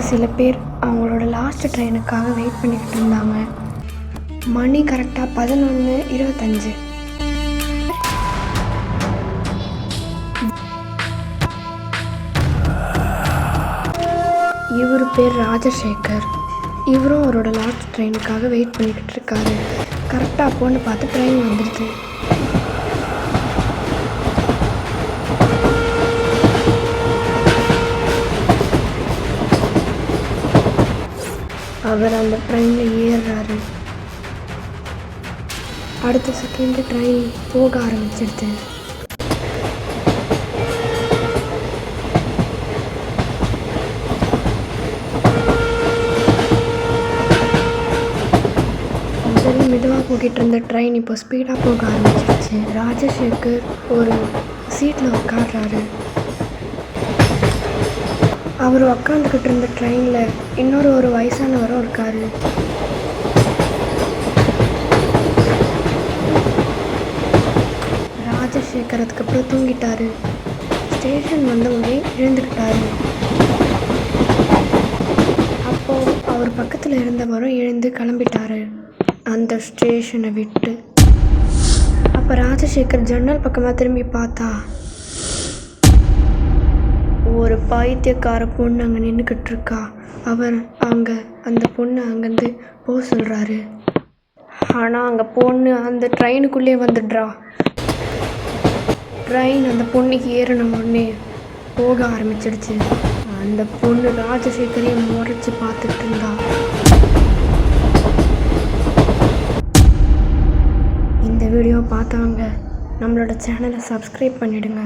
சில பேர் அவங்களோட லாஸ்ட் ட்ரெயினுக்காக வெயிட் பண்ணிக்கிட்டு இருந்தாங்க. மணி கரெக்டாக 11:25. இவர் பேர் ராஜசேகர். இவரும் அவரோட லாஸ்ட் ட்ரெயினுக்காக வெயிட் பண்ணிக்கிட்டு இருக்காரு. கரெக்டாக அப்போன்னு பார்த்து ட்ரெயின் வந்துடுது. அவர் அந்த ட்ரெயினில் ஏறுறாரு. அடுத்த செகண்டு ட்ரெயின் போக ஆரம்பிச்சிடுது. முதல்ல மெதுவாக போய்கிட்டு இருந்த ட்ரெயின் இப்போ ஸ்பீடாக போக ஆரம்பிச்சிருச்சு. ராஜசேகர் ஒரு சீட்டில் உட்காடுறாரு. அவர் உக்காந்துக்கிட்டு இருந்த ட்ரெயினில் இன்னொரு வயசானவரும் இருக்கார். ராஜசேகர் அதுக்கப்புறம் தூங்கிட்டார். ஸ்டேஷன் வந்தவொடனே எழுந்துக்கிட்டார். அப்போது அவர் பக்கத்தில் இருந்தவரும் எழுந்து கிளம்பிட்டார் அந்த ஸ்டேஷனை விட்டு. அப்போ ராஜசேகர் ஜன்னல் பக்கமாக திரும்பி பார்த்தா ஒரு பைத்தியக்கார பொண்ணு அங்கே நின்றுக்கிட்டு இருக்கா. அவர் அந்த பொண்ணு அங்கேருந்து போக சொல்கிறாரு. ஆனால் அங்கே பொண்ணு அந்த ட்ரெயினுக்குள்ளே வந்துடுறா. ட்ரெயின் அந்த பொண்ணுக்கு ஏறின உடனே போக ஆரம்பிச்சிடுச்சு. அந்த பொண்ணு ராஜசேகரையும் முறைச்சி பார்த்துட்டு இருந்தா. இந்த வீடியோ பார்த்தவங்க நம்மளோட சேனலை சப்ஸ்கிரைப் பண்ணிவிடுங்க.